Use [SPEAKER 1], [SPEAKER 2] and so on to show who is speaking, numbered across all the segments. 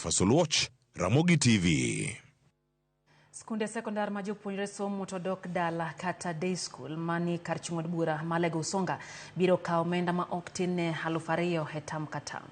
[SPEAKER 1] Jefferson Watch, Ramogi TV.
[SPEAKER 2] Skunde sekondar ma jopuonjre somo to dok dala kata day school mani kar chung'od bura ma Alego Usonga biro kawo omenda ma ok tin ne 2,000 e tam ka tam.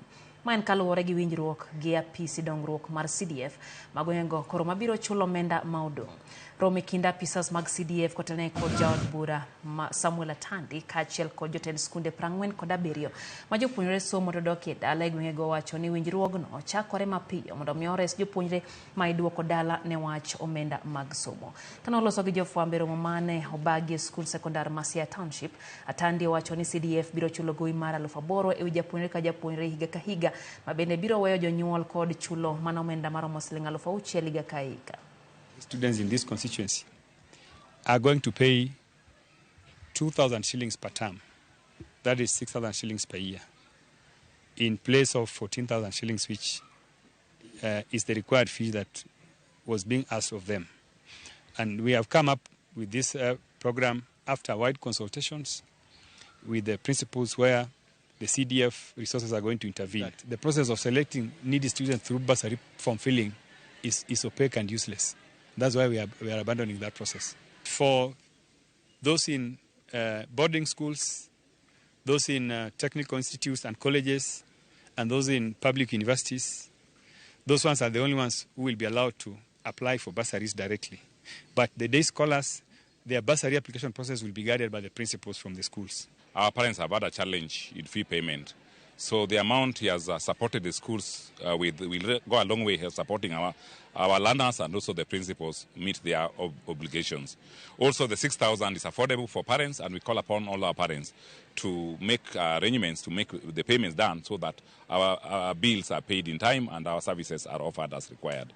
[SPEAKER 2] Ma en kaluwore gi winjruok gi apisi dongruok mar CDF magwengo koro mabiro chulo omenda ma odong'. Romo kinda apisas mag CDF kotene kod jaod bura Samwel Atandi kaachiel kod jotend skunde 47 ma jopuonjre somo to dok e dala e gwengego wacho ni winjruogno chakore mapiyo mondo mi ores jopuonjre ma iduoko dala ne wach omenda mag somo. Kano loso gi jofwambe romo mane obagi skul sekondar Masia Township, Atandi wacho ni CDF biro chulo gowi mar 8,000 e wi japuonjre ka japuonjre higa ka higa, ma bende biro weyo jonyuol kod chulo mana omenda maromo Sh6,000 higa ka higa.
[SPEAKER 3] Students in this constituency are going to pay 2,000 shillings per term. That is 6,000 shillings per year, in place of 14,000 shillings, which is the required fee that was being asked of them. And we have come up with this program after wide consultations with the principals, where the CDF resources are going to intervene. The process of selecting needy students through basari form filling is opaque and useless. That's why we are abandoning that process. For those in boarding schools, those in technical institutes and colleges, and those in public universities, those ones are the only ones who will be allowed to apply for bursaries directly. But the day scholars, their bursary application process will be guided by the principals from the schools.
[SPEAKER 4] Our parents have had a challenge in fee payment. So the amount he has supported the schools with will go a long way in supporting our learners, and also the principals meet their obligations. Also, the 6,000 is affordable for parents, and we call upon all our parents to make arrangements to make the payments done so that our bills are paid in time and our services are offered as required.